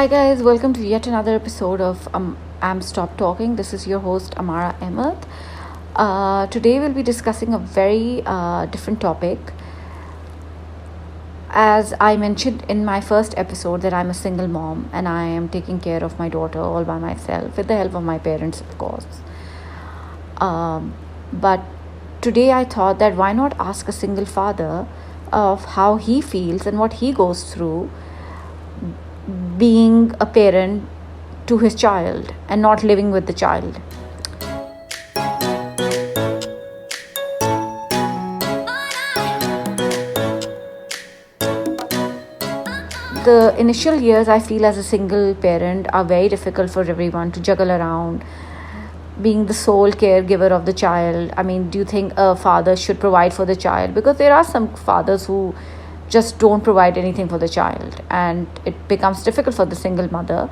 Hi guys, welcome to yet another episode of Am Stop Talking. This is your host Amara Ahmed. Today we'll be discussing a very different topic. As I mentioned in my first episode that I'm a single mom and I am taking care of my daughter all by myself with the help of my parents, of course. But today I thought that why not ask a single father of how he feels and what he goes through being a parent to his child and not living with the child. The initial years, I feel, as a single parent are very difficult for everyone to juggle around being the sole caregiver of the child. I mean, do you think a father should provide for the child? Because there are some fathers who just don't provide anything for the child, and it becomes difficult for the single mother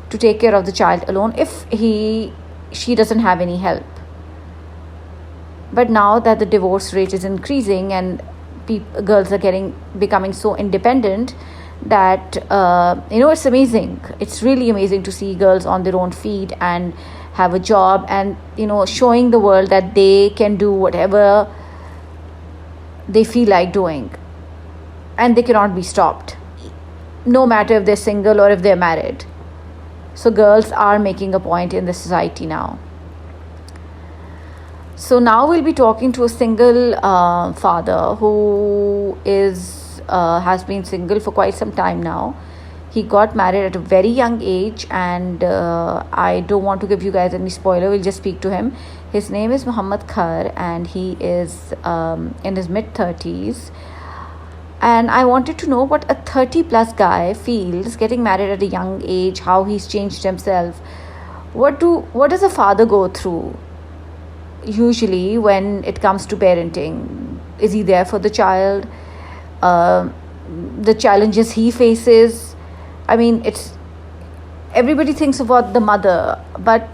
to take care of the child alone if she doesn't have any help. But now that the divorce rate is increasing and girls are becoming so independent that it's amazing. It's really amazing to see girls on their own feet and have a job and showing the world that they can do whatever they feel like doing and they cannot be stopped, no matter if they're single or if they're married. So girls are making a point in the society now. So now we'll be talking to a single father who has been single for quite some time now. He got married at a very young age, and I don't want to give you guys any spoiler. We'll just speak to him. His name is Muhammad Khar, and he is in his mid-30s. And I wanted to know what a 30-plus guy feels getting married at a young age, how he's changed himself. What does a father go through usually when it comes to parenting? Is he there for the child? The challenges he faces. I mean, everybody thinks about the mother, but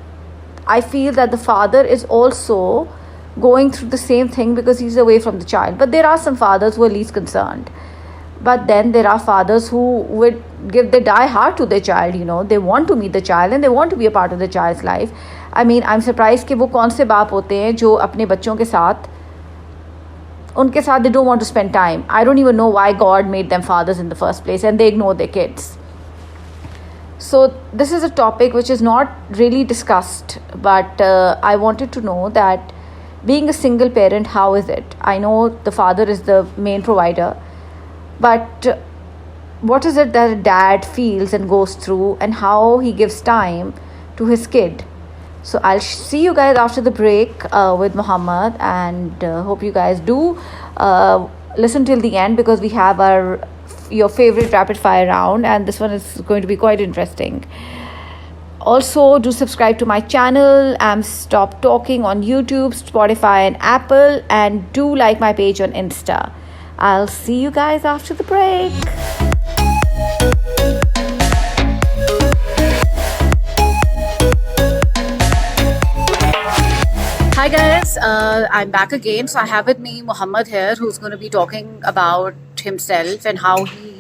I feel that the father is also going through the same thing because he's away from the child. But there are some fathers who are least concerned. But then there are fathers who would give their die hard to their child. They want to meet the child and they want to be a part of the child's life. I mean, I'm surprised कि वो कौन से बाप होते हैं जो अपने बच्चों के साथ उनके साथ they don't want to spend time. I don't even know why God made them fathers in the first place, and they ignore their kids. So this is a topic which is not really discussed, but I wanted to know that being a single parent, how is it? I know the father is the main provider, but what is it that a dad feels and goes through, and how he gives time to his kid? So I'll see you guys after the break with Muhammad, and hope you guys do listen till the end, because we have your favorite rapid fire round, and this one is going to be quite interesting. Also, do subscribe to my channel, Am Stop Talking, on YouTube, Spotify and Apple, and do like my page on Insta. I'll see you guys after the break. Hi guys, I'm back again. So I have with me Muhammad here, who's going to be talking about himself and how he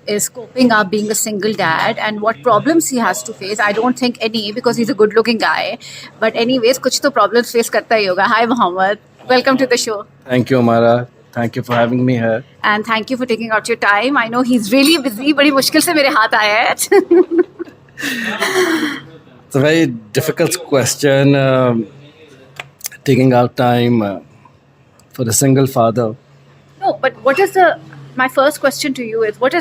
is coping up being a single dad and what problems he has to face. I don't think any, because he's a good looking guy, but anyways कुछ तो problems face करता ही होगा. Hi Muhammad, welcome to the show. Thank you, Amara. Thank you for having me here. And thank you for taking out your time. I know he's really busy. बड़ी मुश्किल से मेरे हाथ आया है. It's a very difficult question, taking out time for a single father. No, but my first question to you is, was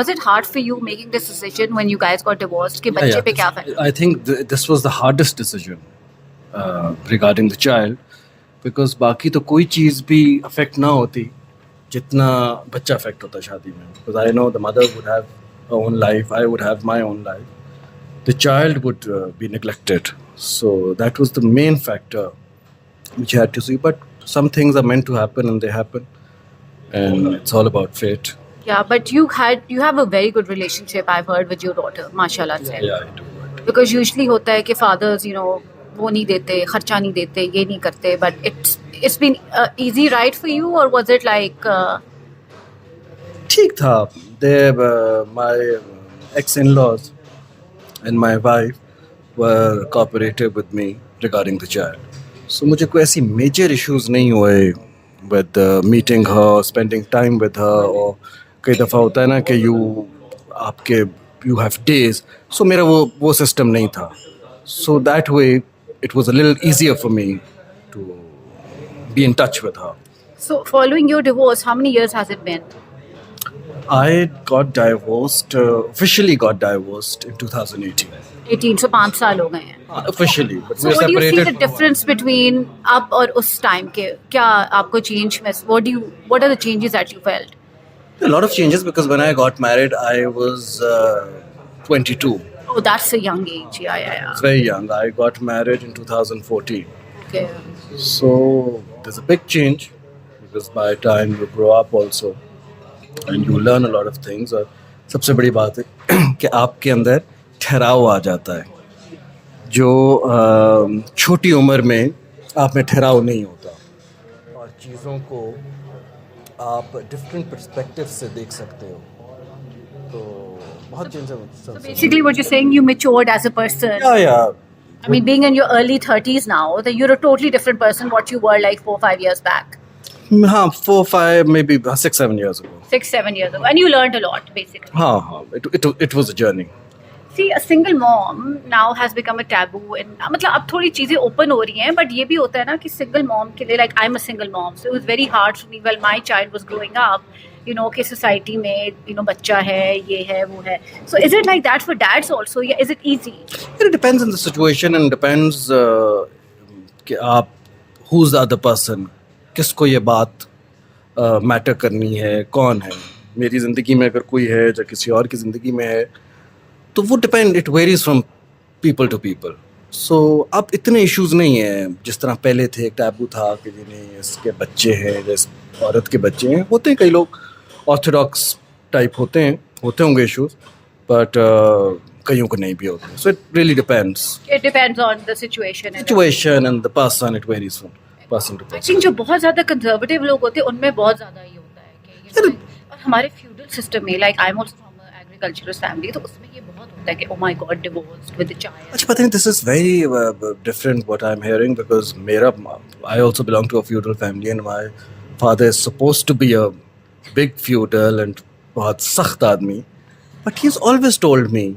it hard for you making this decision when you guys got divorced? कि बच्चे पे क्या फर्क? I think this was the hardest decision regarding the child, because बाकी तो कोई चीज़ भी affect ना होती जितना बच्चा affect होता शादी में. Because I know the mother would have her own life, I would have my own life. The child would be neglected. So that was the main factor which you had to see. But some things are meant to happen and they happen, and it's all about fate. Yeah, but you have a very good relationship, I've heard, with your daughter, mashallah. Yeah, I do. Because usually होता है कि fathers, वो नहीं देते, खर्चा नहीं देते, ये नहीं करते. But it's been easy ride for you, or was it like? ठीक था. They my ex-in-laws and my wife were cooperative with me regarding the child. So मुझे कोई ऐसी major issues नहीं हुए with meeting her, spending time with her, और कई दफ़ा होता है ना कि you have days. So मेरा वो system नहीं था. So that way it was a little easier for me to be in touch with her. So, following your divorce, how many years has it been? I got divorced, officially got divorced in 2018. 18, so 5 साल हो गए हैं. Officially, but So we were what do you see separated. the difference between अब और उस time के? क्या आपको change में? What are the changes that you felt? A lot of changes because when I got married, I was 22. Oh, that's a young age. Yeah. It's very young. I got married in 2014. Okay. So there's a big change because by the time you grow up also and you learn a lot of things. और सबसे बड़ी बात है कि आपके अंदर ठहराव आ जाता है जो छोटी उम्र में आप में ठहराव नहीं होता और चीज़ों को आप डिफरेंट पर्सपेक्टिव से देख सकते हो तो बहुत change Basically, what you're saying, you matured as a person. या I mean, being in your early 30s now, that you're a totally different person what you were like 4-5 years back. हाँ 4-5 maybe 6-7 years ago 6-7 years ago. And you learned a lot, basically. हाँ it was a journey. See, a single mom now has become a taboo. And मतलब अब थोड़ी चीज़ें open हो रही हैं, but ये भी होता है ना कि single mom के लिए, like I'm a single mom, so it was very hard for me while my child was growing up, you know, कि society में, you know, बच्चा है, ये है, वो है. So is it like that for dads also? Yeah, is it easy? It depends on the situation and depends कि आप who's the other person, किसको ये बात मैटर करनी है, कौन है. मेरी ज़िंदगी में अगर कोई है या किसी और की ज़िंदगी में है तो वो depend it varies from people to people. So अब इतने इश्यूज नहीं हैं जिस तरह पहले थे. एक टैबू था कि जी नहीं इसके बच्चे हैं या इस औरत के बच्चे हैं. होते हैं कई लोग ऑर्थोडॉक्स टाइप होते होंगे इश्यूज बट कईयों को नहीं भी होते. So it really depends It depends on the situation. Situation and the person. It varies from person to I person. think जो बहुत ज़्यादा कंजर्वेटिव लोग होते हैं उनमें बहुत ज़्यादा ये होता है कि you know, और हमारे फ्यूडल सिस्टम में, like I'm also from an agriculturist family, तो उसमें ये बहुत होता है कि oh my god, divorced with a child. अच्छा पता नहीं, this is very different what I'm hearing because I also belong to a feudal family and my father is supposed to be a big feudal and बहुत सख्त आदमी, but he's always told me,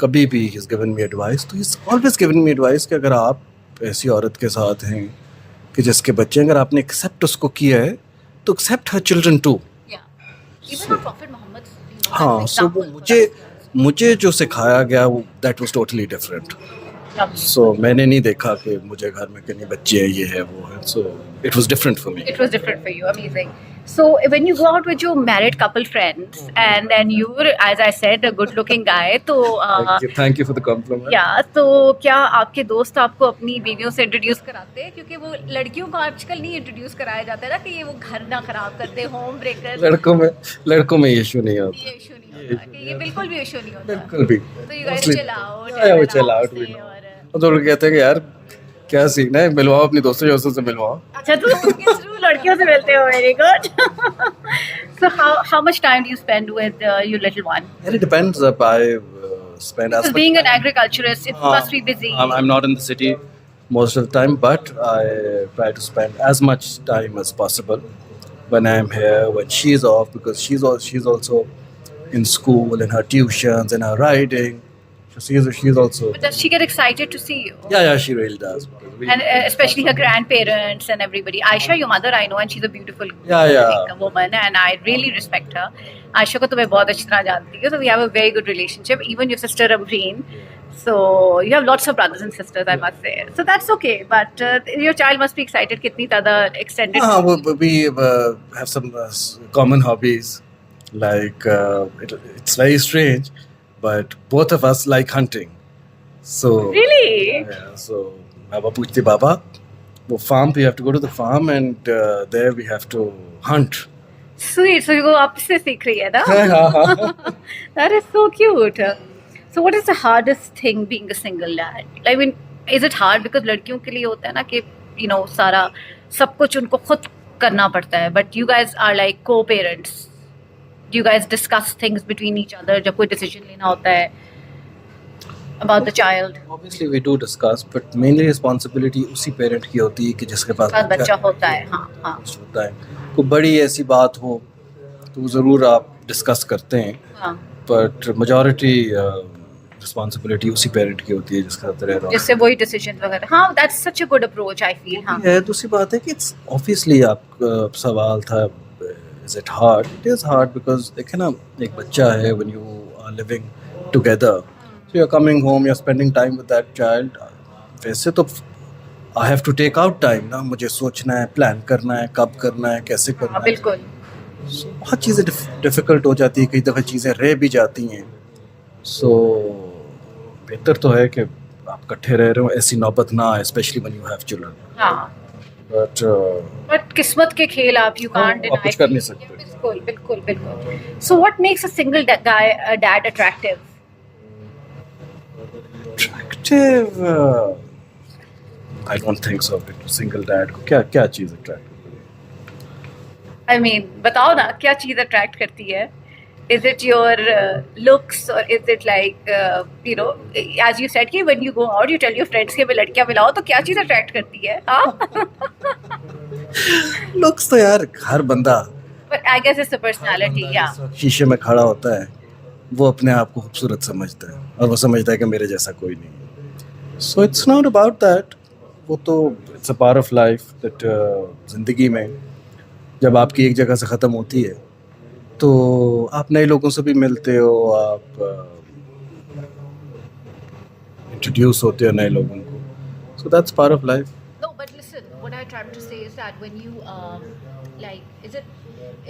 कभी भी he's given me advice, तो he's always given me advice कि अगर आप ऐसी औरत के साथ हैं कि जिसके बच्चे, अगर आपने एक्सेप्ट उसको किया है तो accept her children too. Yeah. Even our Prophet Muhammad, you know, हाँ that's सो an वो example for us. मुझे जो सिखाया गया वो that was totally different. Lovely. सो मैंने नहीं देखा कि मुझे घर में कहीं बच्चे हैं, ये है वो है. So it was different for me. It was different for you. Amazing. So when you go out with your married couple friends, and then you're, as I said, a good-looking guy, तो thank you for the compliment. या तो क्या आपके दोस्त आपको अपनी बीवियों से इंट्रोड्यूस कराते हैं? क्योंकि वो लड़कियों को आजकल नहीं इंट्रोड्यूस कराया जाता है ना कि ये वो घर ना खराब करते, होम ब्रेकर. लड़कों में इशू नहीं होता. ये इशू नहीं होता कि ये बिल्कुल भी इशू नहीं होता. बिल्कुल भी. तो you guys chill out, Yeah, we chill out, से we know. और तो लोग कहते हैं कि यार क्या सीन है, मिलवाओ अपनी दोस्तों से मिलवाओ. अच्छा तो उनके थ्रू लड़कियों से मिलते हो. Very good. So how much time do you spend with your little one? It depends. I spend as Because much being an agriculturist, it must be busy. I'm not in the city most of the time, but I try to spend as much time as possible when I'm here, when she's off, because she's also in school, in her tuitions, in her riding. So she's also. But does she get excited to see you? Yeah, she really does. Because we- And especially her grandparents and everybody. Aisha, your mother, I know, and she's a beautiful Yeah. woman, and I really respect her. Aisha को तो मैं बहुत अच्छी तरह जानती हूँ, so we have a very good relationship. Even your sister Amreen. So you have lots of brothers and sisters, I must say. So that's okay. But your child must be excited. कितनी ज़्यादा extended. we have some common hobbies. Like it's very strange, but both of us like hunting. So Really? yeah, so Baba पूछते बाबा वो farm पे, you have to go to the farm and there we have to hunt. Sweet. So you go आपसे सीख रही है ना? That is so cute. So what is the hardest thing being a single dad? I mean, is it hard because लड़कियों के लिए होता है ना कि you know सारा सब कुछ उनको खुद करना पड़ता है. But you guys are like co-parents. Do you guys discuss things between each other जब कोई decision लेना होता है? about the child. Obviously we do discuss, but mainly responsibility उसी parent की होती है कि जिसके पास बच्चा होता है. हाँ हाँ होता है. कोई बड़ी ऐसी बात हो तो ज़रूर आप डिस्कस करते हैं, हाँ. बट मेजॉरिटी रिस्पॉन्सिबिलिटी उसी पेरेंट की होती है जिसका साथ रह रहा जिससे वही डिसीजन वगैरह. हाँ, that's such a good approach I feel. हाँ. है. दूसरी बात है कि इट्स ऑब्वियसली आपका सवाल था is it hard. It is hard because देखे ना, एक बच्चा है, when you are living together, so you are coming home, you are spending time with that child. वैसे तो I have to take out time ना, मुझे सोचना है, प्लान करना है, कब करना है, कैसे करना है. बिल्कुल. बहुत चीज़ें डिफ़िकल्ट हो जाती है, कई दफ़ा चीज़ें रह भी जाती हैं. सो बेहतर तो है कि आप इकट्ठे रह रहे हो, ऐसी नौबत ना आए, specially when you have children. हाँ. बट किस्मत के खेल आप यू कांट डिनाई. आप कुछ कर नहीं सकते. बिल्कुल बिल्कुल बिल्कुल. So what makes a single guy dad attractive? I don't think so. Single dad को क्या क्या चीज़ अट्रैक्ट? I mean, बताओ ना क्या चीज़ अट्रैक्ट करती है? Is it your looks or is it like you know, as you said कि when you go out you tell your friends कि मैं लड़कियाँ मिलाओ, तो क्या चीज़ अट्रैक्ट करती है? हाँ. लुक्स तो यार हर बंदा, But I guess it's the personality. Yeah. शीशे में खड़ा होता है, वो अपने आप को खूबसूरत समझता है और वो समझता है कि मेरे जैसा कोई नहीं है. So it's not about that. वो तो it's a part of life that ज़िंदगी में जब आपकी एक जगह से ख़त्म होती है तो आप नए लोगों से भी मिलते हो, आप इंट्रोड्यूस होते हो नए लोगों को. So that's part of life. No, but listen, what I trying to say is that when you like,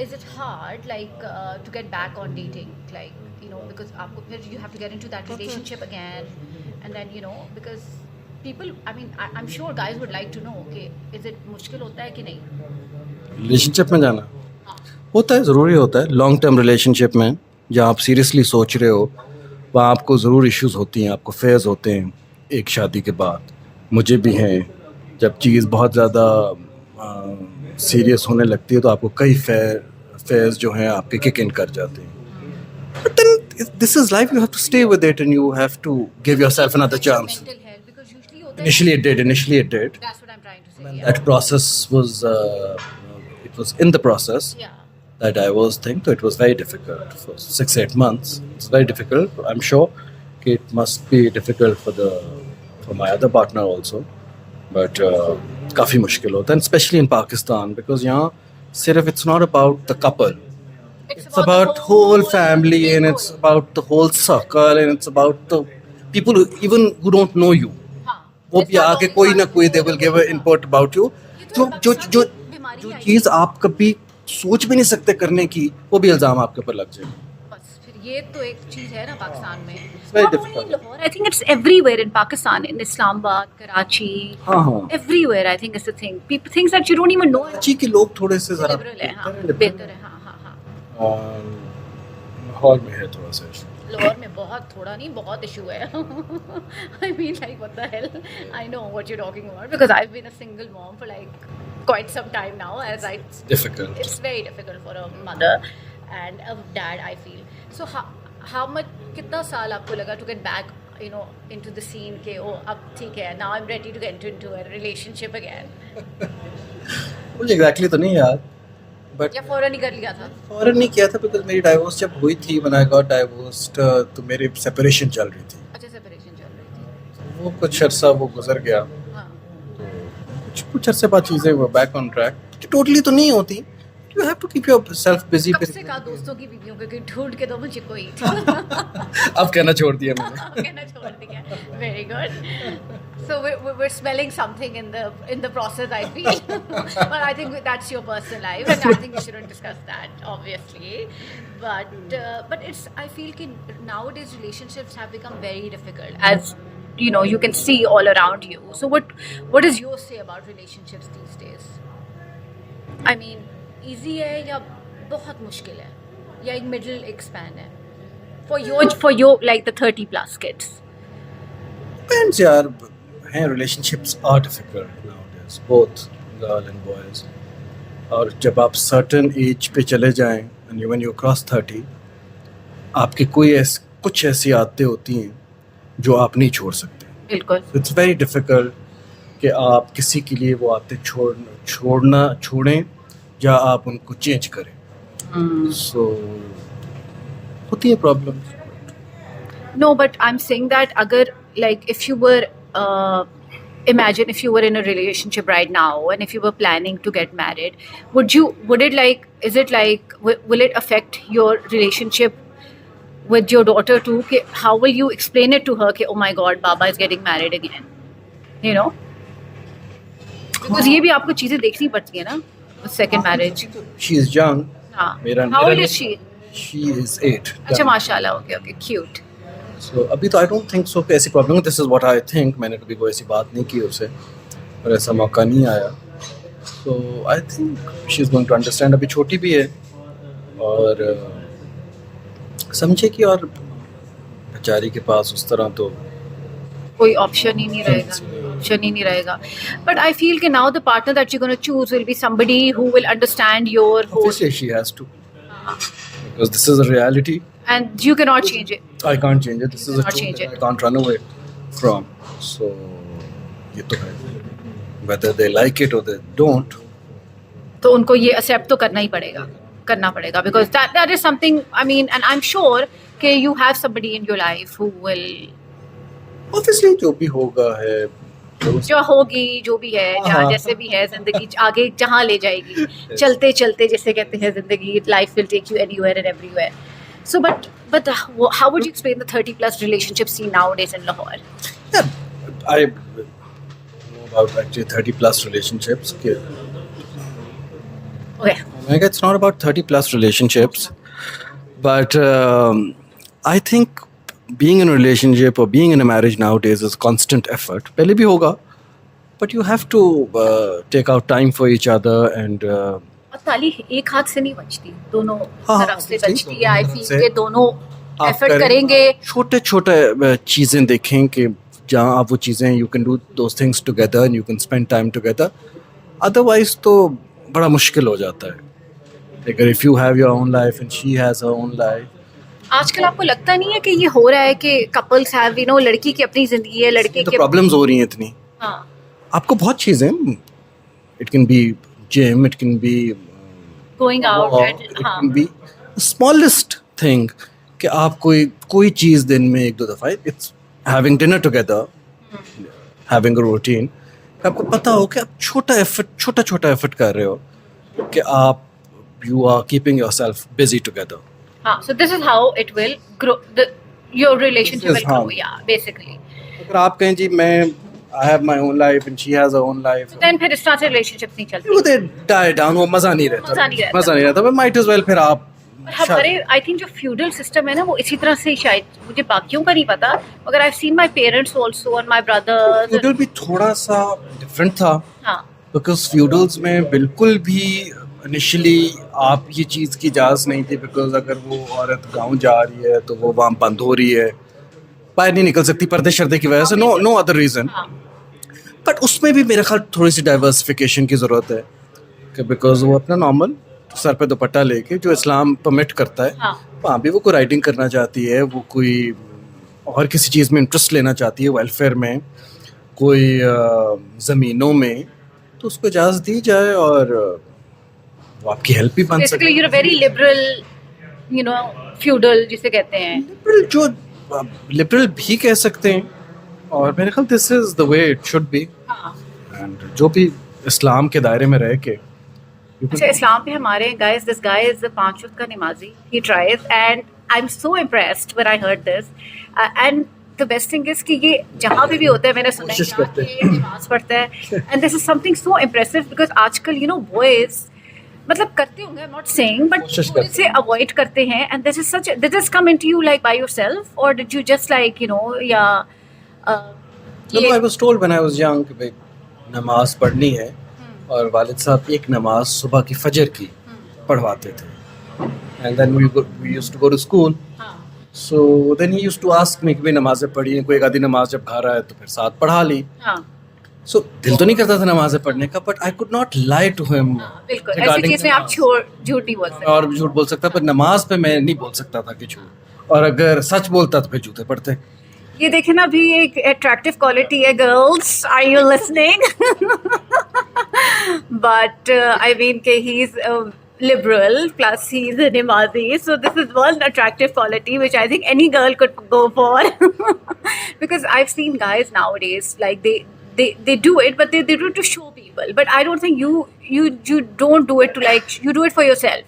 is it hard like to get back on dating, like you know, because आपको फिर you have to get into that relationship again, and then you know, because people, I mean, I'm sure guys would like to know, okay, is it मुश्किल होता है कि नहीं? Relationship में जाना होता है, ज़रूरी होता है. लॉन्ग टर्म रिलेशनशिप में जहाँ आप सीरियसली सोच रहे हो, वहाँ आपको ज़रूर इश्यूज़ होती हैं, आपको फेज़ होते हैं एक शादी के बाद. मुझे भी हैं. जब चीज़ बहुत ज़्यादा सीरियस होने लगती है तो आपको कई फेज़ जो हैं आपके किक इन कर जाते हैं. But then this is life, you have to stay with it and you have to give yourself another chance. Mental health, because usually होता है. Initially it did. That's what I'm trying to say. Yeah. That process was it was in the process Yeah. that I was thinking, so it was very difficult for 6-8 months. It's very difficult. I'm sure it must be difficult for my other partner also, but काफ़ी मुश्किल होता है, and especially in Pakistan, because यहाँ सिर्फ it's not about the couple, it's about whole family, and it's about the whole circle, and it's about the people who don't know you. हाँ. वो भी आके कोई ना कोई they will give an input about you. जो चीज़ आप कभी सोच भी नहीं सकते करने की, वो भी इल्ज़ाम आपके ऊपर लग जाए. बस फिर ये तो एक चीज़ है ना पाकिस्तान में. very Not only difficult. in Lahore, I think it's everywhere in Pakistan, in Islamabad, Karachi, हाँ. everywhere. I think it's the thing. People things that you don't even know. Karachi के लोग थोड़े से ज़रा Liberal है, हाँ, बेहतर है, हाँ हाँ हाँ. लाहौर में है थोड़ा सा. लाहौर में बहुत, थोड़ा नहीं, बहुत इशू है. I mean, like, what the hell? I know what you're talking about because I've been a single mom for like quite some time now. As Difficult. It's very difficult for a mother and a dad, I feel. So how much, कितना साल आपको लगा to get back, you know, into the scene के ओ अब ठीक है, now I'm ready to get into a relationship again? मुझे exactly तो नहीं याद, बट या फौरन ही कर लिया था? फौरन नहीं किया था बिकॉज मेरी डाइवोर्स जब हुई थी, व्हेन आई गॉट डाइवोर्स्ड, तो मेरी सेपरेशन चल रही थी. अच्छा, सेपरेशन चल रही थी. वो कुछ अरसा वो गुजर गया, हाँ. तो कुछ अरसे बाद चीज़ें वो बैक ऑन ट्रैक. टोटली तो नहीं होती, you have to keep yourself busy. कब से कहा दोस्तों की बीवियों को कि ढूंढ के दो मुझे कोई. अब कहना छोड़ दिया मैंने. कहना छोड़ दिया. Very good. So we're smelling something in the process, I feel. But I think that's your personal life, and I think we shouldn't discuss that, obviously. But it's, I feel that nowadays relationships have become very difficult, as you know, you can see all around you. So what is your say about relationships these days? I mean, easy है या बहुत मुश्किल है, या एक middle एक span है for your like the 30+ kids? Depends यार, हैं relationships are difficult nowadays, both girl and boys. और जब आप certain age पे चले जाएं, and when you cross 30, आपकी कुछ ऐसी आदतें होती हैं जो आप नहीं छोड़ सकते. बिल्कुल. इट्स वेरी डिफिकल्ट कि आप किसी के लिए वो आदतें छोड़ें या आप उनको चेंज करें. सो होती है problem. No, but I'm saying that agar, like, if you were imagine if you were in a relationship right now and if you were planning to get married, will it affect your relationship with your daughter too? How will you explain it to her कि oh my god, Baba is getting married again, you know? Because ये भी आपको चीजें देखनी पड़ती है ना, second marriage. She is young. हाँ. How old is she? She is 8. अच्छा, माशाल्लाह. Okay, cute. So अभी तो आई डोंट थिंक सो कि ऐसी problem. This is what I think. मैंने कभी कोई ऐसी बात नहीं की उससे और ऐसा मौका नहीं आया. So I think she is going to understand. अभी छोटी भी है और समझे कि और बेचारी के पास उस तरह तो कोई ऑप्शन ही नहीं रहेगा. But I feel कि now the partner that you're going to choose will be somebody who will understand your whole. Obviously she has to, because this is a reality. And you cannot change it. I can't change it. This is a cannot truth change that it. I can't run away from. So ये तो है. Whether they like it or they don't. तो उनको ये accept तो करना पड़ेगा because that is something, I mean, and I'm sure कि you have somebody in your life who will. Obviously जो भी होगा है. जो होगी जो भी है, जहाँ जैसे भी है, जिंदगी आगे जहाँ ले जाएगी. चलते चलते जैसे कहते हैं जिंदगी, life will take you anywhere and everywhere. So, but how would you explain the 30 plus relationship scene nowadays in Lahore? Yeah, I know about actually 30 plus relationships. Okay. Omega, it's not about 30 plus relationships, but I think being in a relationship or being in a marriage nowadays is constant effort. पहले भी होगा, but you have to take out time for each other and. और ताली एक हाथ से नहीं बचती, दोनों हाँ, तरफ से बचती है. आई फील से के दोनों एफर्ट करेंगे. छोटे छोटे चीज़ें देखें कि जहाँ आप वो चीज़ें you can do those things together and you can spend time together. Otherwise तो बड़ा मुश्किल हो जाता है. अगर if you have your own life and she has her own life. आजकल आपको लगता नहीं है कि ये हो रहा है कि कपल्स हैव, यू नो, लड़की की अपनी जिंदगी है, लड़के तो की प्रॉब्लम्स हो रही हैं इतनी. हाँ. आपको बहुत चीज़ें, it can be gym, it can be going out, it can be smallest thing कि आप कोई चीज़ दिन में 1-2 दफ़ा, it's having dinner together, having a routine. आपको पता हो कि आप छोटा एफर्ट कर रहे हो कि आप you are keeping yourself busy together. हाँ, so this is how it will grow, your relationship This is will grow, how. yeah, basically. अगर आप कहें जी मैं I have my own life and she has her own life, Then फिर इस तरह से relationships नहीं चलती. वो they die down. वो मज़ा नहीं रहता. But might as well फिर आप हमारे आई थिंक जो फ्यूडल सिस्टम है ना, वो इसी तरह से ही, शायद मुझे बाकियों का नहीं पता, मगर I seen my parents also और माय ब्रदर. फ्यूडल भी थोड़ा सा डिफरेंट था. हाँ. बिकॉज फ्यूडल्स में बिल्कुल भी इनिशियली आप ये चीज़ की इजाज़त नहीं थी. बिकॉज अगर वो औरत गाँव जा रही है तो वो वहाँ बंद हो रही है, बाहर नहीं निकल सकती पर्दे शर्दे की वजह से. No other reason. बट उसमें भी मेरे ख्याल थोड़ी सी डाइवर्सिफिकेशन की ज़रूरत है कि बिकॉज वो अपना नॉर्मल सर पे दुपट्टा लेके जो इस्लाम परमिट करता है, वहाँ भी वो कोई राइटिंग करना चाहती है, वो कोई और किसी चीज़ में इंटरेस्ट लेना चाहती है, वेलफेयर में, कोई ज़मीनों में, तो उसको इजाज़त दी जाए और वो आपकी हेल्प भी बन सके. Basically, you're a very liberal, you know, feudal जिसे कहते हैं. लिबरल, जो लिबरल भी कह सकते हैं, और मेरे ख्याल this is the way it should be. And जो भी इस्लाम के दायरे में रह के. अच्छा, इस्लाम पे हमारे guys, this guy is a 5 वक्त का नमाजी. He tries and I'm so impressed when I heard this. And the best thing is कि ये जहाँ भी होता है, मैंने सुना है कि नमाज पढ़ता है. And this is something so impressive because आजकल, you know, boys मतलब करते होंगे, I'm not saying, but थोड़े से avoid करते हैं. And this is did this come into you like by yourself or did you just like, you know, I was told when I was young कि भाई नमाज पढ़नी है, और वालिद साहब एक नमाज सुबह की फजर की पढ़वाते थे. And then we used to go to school. So then he used to ask me कि भाई नमाज़ें पढ़ी हैं, कोई एक आधी नमाज जब घर आए तो फिर साथ पढ़ा ली. So दिल तो नहीं करता था नमाज़ें पढ़ने का, but I could not lie to him. बिल्कुल, ऐसी चीज़ में आप झूठ नहीं बोल सकते. और झूठ बोल सकता, पर नमाज पे मैं नहीं बोल सकता था कि झूठ, और अगर सच बोलता तो फिर जूते पड़ते. ये देखे ना, अभी एक अट्रैक्टिव क्वालिटी है, girls, are you listening? But I mean के he is liberal plus he's a Namazi, so this is one attractive quality which I think any girl could go for. Because I've seen guys nowadays, like they do it, but they do it to show people. But I don't think you don't do it to, like, you do it for yourself.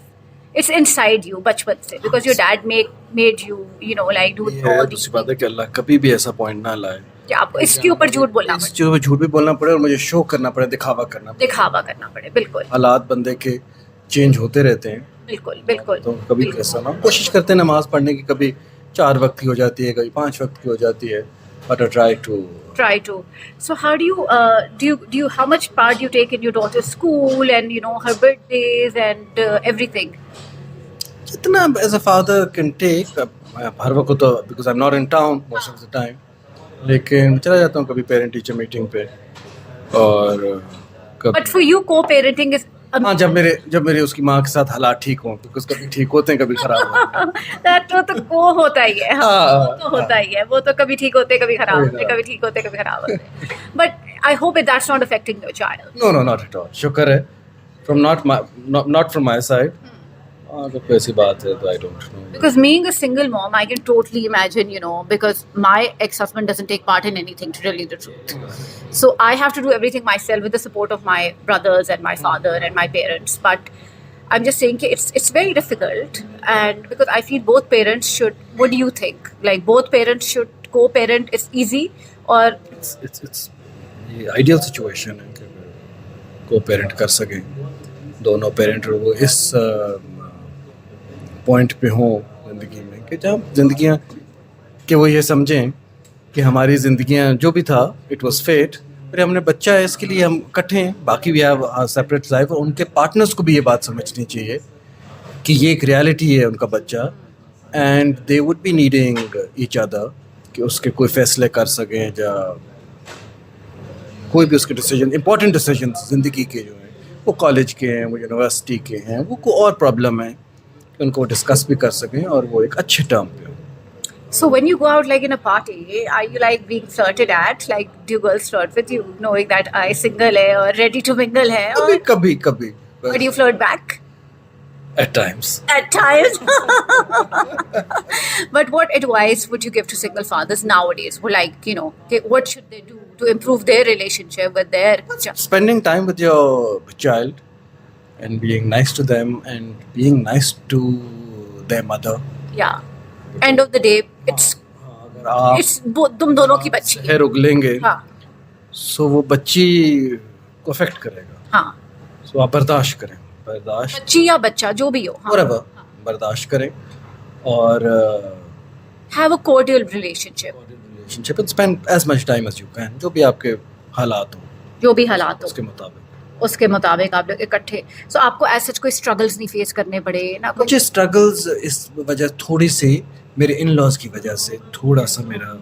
It's inside you बचपन से, because your dad made you, you know, like do ये all these दूसरी बात है कि अल्लाह कभी भी ऐसा पॉइंट ना लाए कि आपको इसके ऊपर झूठ बोलना इस पड़े, चीज़ में झूठ भी बोलना पड़े और मुझे शो करना पड़े, दिखावा करना पड़े। दिखावा करना पड़े। बिल्कुल हालात बंदे के चेंज होते रहते हैं, बिल्कुल बिल्कुल। तो कभी ऐसा ना, कोशिश करते हैं नमाज पढ़ने की, कभी 4 वक्त की हो जाती है, कभी 5 वक्त की हो जाती है, but I Try to. So how do you how much part you take in your daughter's school and, you know, her birthdays and everything? जितना as a father can take, हर वक्त तो because I am not in town most of the time, लेकिन चला जाता हूँ कभी parent teacher meeting पे, और कभी But for you, co-parenting is हाँ, जब मेरे उसकी माँ के साथ हालात ठीक हों, बिकॉज कभी ठीक होते हैं, कभी खराब होते हैं। that वो तो वो होता ही है, हाँ, वो तो होता ही है, वो तो कभी ठीक होते कभी खराब होते, कभी ठीक होते कभी खराब होते। But I hope that's not affecting your child. No, not at all. शुक्र है, not from my side. तो कैसी बात है, तो I don't know. Because being a single mom, I can totally imagine, you know, because my ex-husband doesn't take part in anything, to tell you the truth. So I have to do everything myself with the support of my brothers and my father and my parents. But I'm just saying it's very difficult, and because I feel both parents should. What do you think? Like both parents should co-parent? It's easy, or It's ये ideal situation है कि को parent कर सकें, दोनों parent वो इस point पे हों ज़िंदगी में कि जब ज़िंदगियाँ कि वो ये समझें कि हमारी ज़िंदगियाँ जो भी था इट वाज फेट, फिर हमने बच्चा है इसके लिए हम इकट्ठे हैं, बाकी भी हैव सेपरेट लाइफ, और उनके पार्टनर्स को भी ये बात समझनी चाहिए कि ये एक रियलिटी है उनका बच्चा, and they would be needing each other कि उसके कोई फैसले कर सकें, या कोई भी उसके डिसीजन, इंपॉर्टेंट डिसीजन ज़िंदगी के जो हैं वो कॉलेज के हैं, वो यूनिवर्सिटी के हैं, वो कोई और प्रॉब्लम है, उनको डिस्कस भी कर सकें और वो एक अच्छे टर्म पे हो। so when you go out like in a party, are you like being flirted at? Like do girls flirt with you, knowing that I single hai or ready to mingle hai? Or कभी do you flirt back? at times. At times. But what advice would you give to single fathers nowadays? Who, like, you know, what should they do to improve their relationship with their child? Spending time with your child and being nice to them and being nice to their mother. Yeah. End of the day, it's अगर आप तुम दोनों की बच्ची है। शहर उगलेंगे, हाँ सो वो बच्ची को अफेक्ट करेगा, हाँ, सो आप बर्दाश्त करें, बर्दाश्त बच्ची या बच्चा जो भी हो, हाँ, whatever, बर्दाश्त करें और have a cordial relationship, relationship and spend as much time as you can, जो भी आपके हालात हो जो भी हालात हो उसके मुताबिक आप लोग इकट्ठे। सो आपको ऐसा कोई स्ट्रगल्स नहीं फेस करने पड़े ना? मुझे स्ट्रगल्स इस वजह थोड़ी सी मेरे इन लॉज की वजह से थोड़ा सा मेरा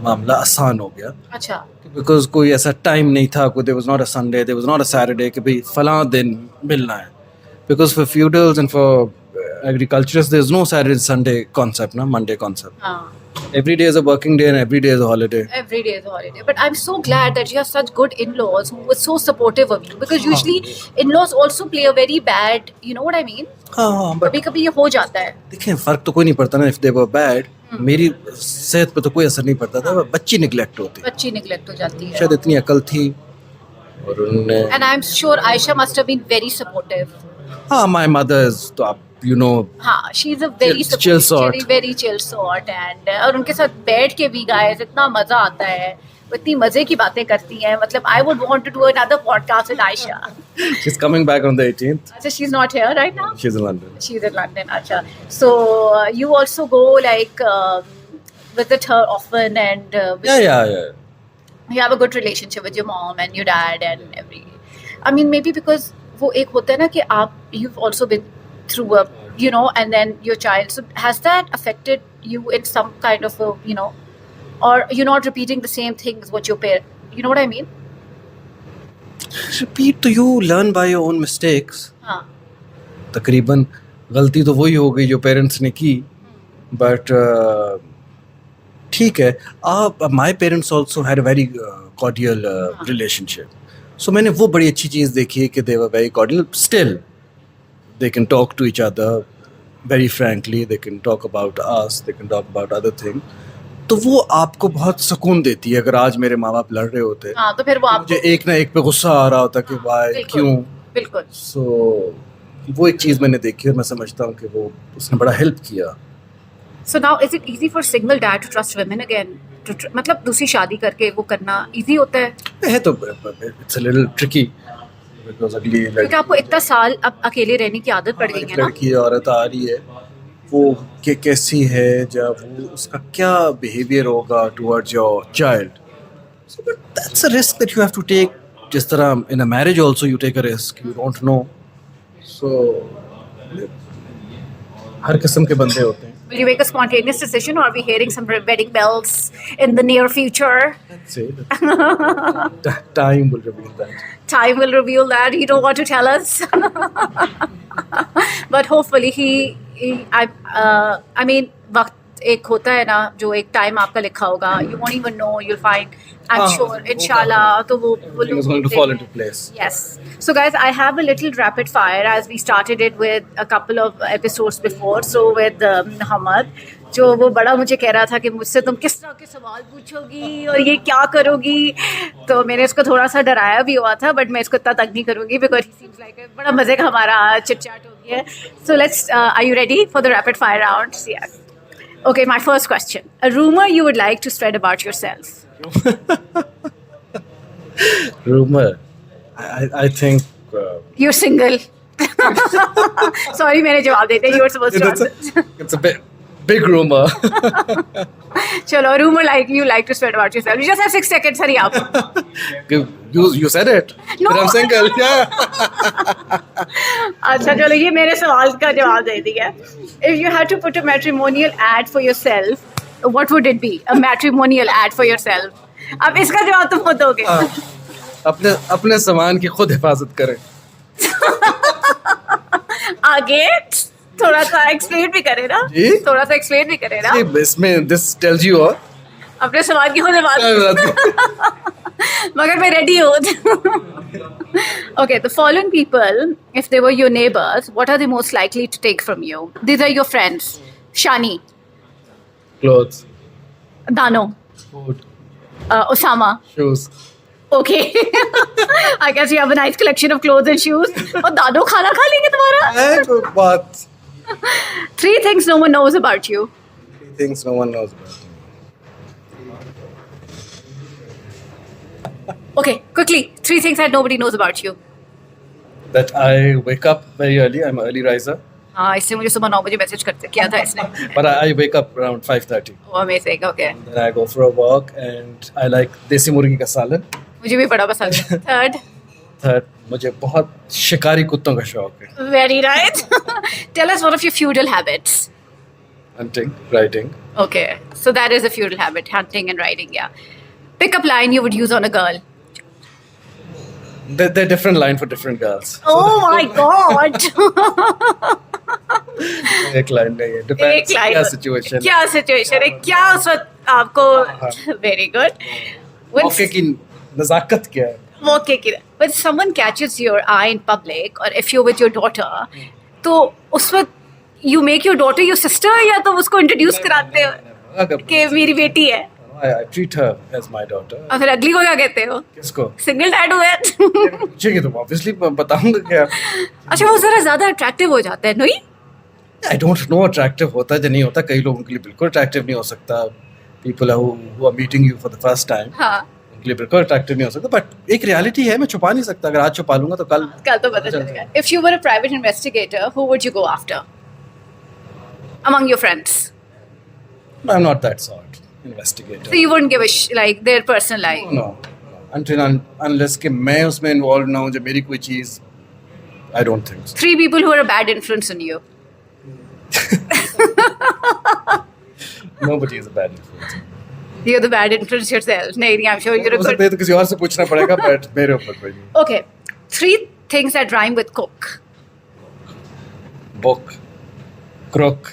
मामला आसान हो गया। अच्छा। बिकॉज कोई ऐसा टाइम नहीं था, कोई there was not a Sunday, there was not a Saturday कि भाई फलां दिन मिलना है, because for feudals and for agriculturist there is no Saturday Sunday concept, ना मंडे कॉन्सेप्ट। हाँ, every day is a working day and every day is a holiday. every day is a holiday. But I'm so glad that you have such good in-laws who were so supportive of you, because usually in-laws also play a very bad, you know what I mean? हाँ, but कभी-कभी ये हो जाता है। देखें फर्क तो कोई नहीं पड़ता ना, if they were bad, मेरी सेहत पे तो कोई असर नहीं पड़ता था, बच्ची निगलेक्ट होती, बच्ची निगलेक्ट हो जाती है। शायद इतनी अकल थी और उनने। And I'm sure Aisha must have been very supportive. हाँ, my mother is तो आप you know, हाँ, she's a very chill sort, very chill sort, and और उनके साथ बैठ के भी guys इतना मजा आता है, वो इतनी मजे की बातें करती हैं, मतलब I would want to do another podcast with Aisha. she's coming back on the 18th. अच्छा, she's not here right now? She's in London. She's in London, अच्छा. So you also go like visit her often, and Yeah. you have a good relationship with your mom and your dad and every. I mean, maybe because वो एक होता है ना कि आप you've also been through a, you know, and then your child. So has that affected you in some kind of a, you know, or you're not repeating the same things what your parent, you know what I mean? Repeat तो you learn by your own mistakes. हाँ, तकरीबन गलती तो वही हो गई जो parents ने की, बट ठीक है. My parents also had a very cordial relationship. So मैंने वो बड़ी अच्छी चीज़ देखी है कि they were very cordial. Still, they can talk to each other very frankly. They can talk about us. They can talk about other things. तो वो आपको बहुत सुकून देती है. अगर आज मेरे माँ बाप लड़ रहे होते, हाँ, तो फिर वो मुझे एक ना एक पे गुस्सा आ रहा होता कि वाई क्यों. बिल्कुल. सो वो एक चीज़ मैंने देखी और मैं समझता हूँ कि वो उसने बड़ा हेल्प किया. So now is it easy for single dad to trust women again? मतलब दूसरी शादी करके वो करना easy होता है? तो it's a little tricky because अगली क्योंकि आपको इतना साल अब अकेले रहने की आदत पड़ गई है ना. लड़की औरत आ रही है, वो कैसी है, जब वो उसका क्या बिहेवियर होगा towards your child. So but that's a risk that you have to take. जिस तरह in a marriage also you take a risk. You don't know. So हर किस्म के बंदे होते हैं. Will you make a spontaneous decision, or are we hearing some wedding bells in the near future? Say that. Time will reveal that. Time will reveal that. You don't want to tell us. But hopefully I mean, वक्त एक होता है ना, जो एक time आपका लिखा होगा. You won't even know. You'll find. I'm sure, inshallah, तो वो Everything is going to fall into place. Yes. So guys, I have a little rapid fire as we started it with a couple of episodes before. So with Muhammad, जो वो बड़ा मुझे कह रहा था कि मुझसे तुम किस तरह के सवाल पूछोगी और ये क्या करोगी, तो मैंने इसको थोड़ा सा डराया भी हुआ था, बट मैं इसको इतना तक नहीं करूँगी because he seems like बड़ा मज़े का हमारा चिट चैट हो गया. So let's, are you ready for the rapid fire rounds? Yes. Okay, my first question. A rumor you would like to spread about yourself? Rumor. I think. You're single. Sorry, मैंने जवाब देते. You were supposed to answer. It's a big rumor. चलो, rumor like you like to spread about yourself. You just have 6 seconds. Hurry up. You said it. No. But I'm single. Yeah. अच्छा चलो, ये मेरे सवाल का जवाब दे दिया. If you had to put a matrimonial ad for yourself, what would it be? A matrimonial ad for yourself. अब इसका जवाब तुम खुद दोगे. अपने सामान की खुद हिफाजत करें. आगे थोड़ा सा एक्सप्लेन भी करे ना. थोड़ा सा एक्सप्लेन भी करे ना. इसमें this tells you all. अपने सामान की खुद हिफाजत. मगर मैं रेडी हूँ. Okay, the following people, if they were your neighbors, what are they most likely to take from you? These are your friends. Shani. Clothes. Dano. Food. Osama. Shoes. Okay. I guess you have a nice collection of clothes and shoes. और दादो खाना खा लेंगे तुम्हारा? What? 3 things no one knows about you. 3 things no one knows about me. Okay, quickly. 3 things that nobody knows about you. That I wake up very early. I'm an early riser. हाँ, इससे मुझे सुबह 9 बजे message किया था इसने. But I wake up around 5:30. Oh, amazing. Okay. And then I go for a walk and I like देसी मुर्गी का सालन. मुझे भी बड़ा पसंद है. Third, मुझे बहुत शिकारी कुत्तों का शौक है. Very right. Tell us one of your feudal habits. Hunting, writing. Okay, so that is a feudal habit, hunting and riding, yeah. Pick up line you would use on a girl. They're different line for different girls. Oh my God! एक line नहीं है. Depends क्या situation. क्या situation है? क्या उस वक्त आपको? Very good. मौके की नज़ाकत क्या है? मौके की. When someone catches your eye in public, or if you're with your daughter, तो उस वक्त you make your daughter your sister या तो उसको introduce कराते हो कि मेरी बेटी है. I treat her as my daughter. और फिर अगली को क्या कहते हो? किसको? Single dad हुए. पूछेगी तो obviously बताऊंगा क्या. अच्छा, वो जरा ज़्यादा attractive हो जाता है, नहीं? I don't know attractive होता है या नहीं होता. कई लोगों के लिए बिल्कुल attractive नहीं हो सकता. People who are meeting you for the first time. हाँ. उनके लिए बिल्कुल attractive नहीं हो सकता. But एक reality है, मैं छुपा नहीं सकता. अगर आज छुपा लूंगा तो कल तो पता चलेगा. If you were a private investigator, who would you go after? Among your friends. I'm not that sort. Investigator. So you wouldn't give like their personal life. No. Until unless कि मैं उसमें involved ना हूँ, जब मेरी कोई चीज़, I don't think so. 3 people who are a bad influence on you. Nobody is a bad influence. You're the bad influence yourself. नहीं, I'm sure you're a हो सकता है तो किसी और से पूछना पड़ेगा, but मेरे ऊपर कोई नहीं. Okay, 3 things that rhyme with cook. Book. Crook.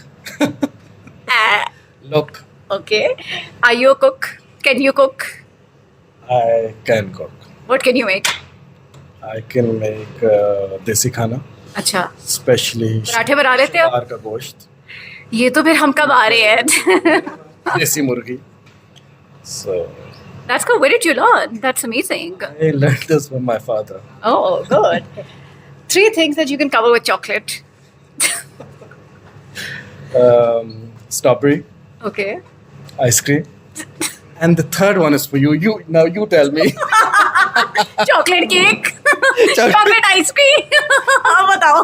Look. Okay. Are you a cook? Can you cook? I can cook. What can you make? I can make desi khana, अच्छा, especially पराठे बना लेते हो? शिकार का गोश्त, ये तो फिर हम कब आ रहे हैं? देसी मुर्गी. So That's good. Where did you learn? That's amazing. I learned this from my father. Oh, good. 3 things that you can cover with chocolate. Strawberry, Okay. ice cream, and the third one is for you. You tell me. Chocolate cake. Chocolate ice cream. बताओ.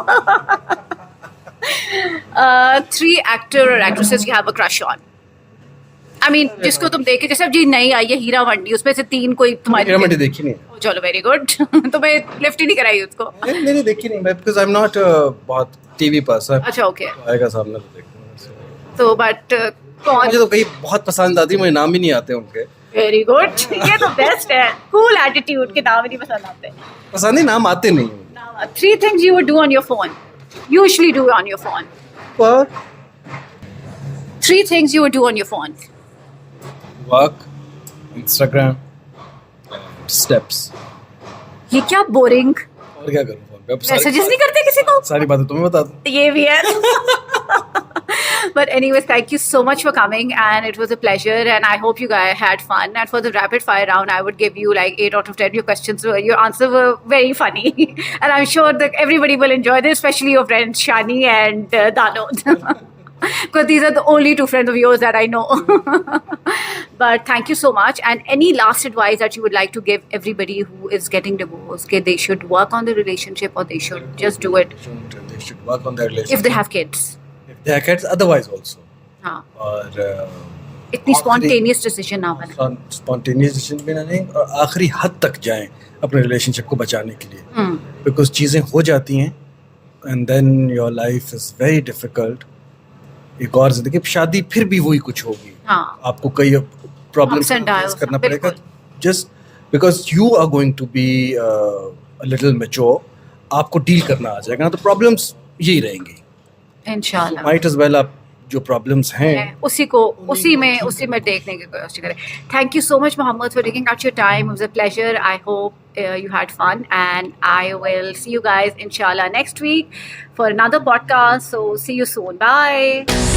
3 actor or actresses you have a crush on. I mean, जिसको तुम देखे, जैसे अब जी नई आई है हीरा मंडी, उसमें से 3 कोई तुम्हारी. हीरा मंडी देखी नहीं है. चलो वेरी गुड. तुम्हें लिफ्ट ही नहीं कराई उसको. नहीं देखी नहीं मैं, because I'm not बहुत टीवी पर्सन. अच्छा ओके. आएगा सामने तो देखूंगा. तो बट कौन मुझे तो कहीं बहुत पसंद आती है, मुझे नाम ही नहीं आते उनके. Very good. ये तो बेस्ट है. कूल एटीट्यूड के नाम ही नहीं पसंद आते. पसंद ही नाम आते नहीं. Now, 3 things you would do on your phone. Usually do on your phone. Work, 3 things you would do on your phone. Instagram, steps. ये क्या बोरिंग. और क्या करूँ फोन पे? अब मैसेजेस नहीं करते किसी को. सारी बातें तुम्हें बता दूं. ये भी है. But anyways, thank you so much for coming, and it was a pleasure, and I hope you guys had fun. And for the rapid fire round, I would give you like 8 out of 10. Your questions were, your answers were very funny, and I'm sure that everybody will enjoy this, especially your friends Shani and Danod, because these are the only 2 friends of yours that I know. But thank you so much. And any last advice that you would like to give everybody who is getting divorced? Okay, they should work on the relationship, or they should just do it They should work on their relationship. if they have kids. If they have kids, otherwise also. हाँ. और इतनी spontaneous decision ना बना. Spontaneous decision भी ना लें, और आखिरी हद तक जाएं अपने रिलेशनशिप को बचाने के लिए. Hmm. बिकॉज चीज़ें हो जाती हैं and then your life is very difficult. एक और जिंदगी, शादी फिर भी वही कुछ होगी. हाँ. आपको कई problems Ups and downs, face करना पड़ेगा. बिल्कुल. Just because you are going to be a little mature, आपको डील करना आ जाएगा ना, तो प्रॉब्लम्स यही रहेंगी. इंशाल्लाह. माइट एज वेल आप जो प्रॉब्लम्स हैं उसी में देखने की कोशिश करें. Thank you so much, Mohammed, for taking out your time. It was a pleasure. I hope you had fun, and I will see you guys inshallah next week for another podcast. So see you soon. Bye.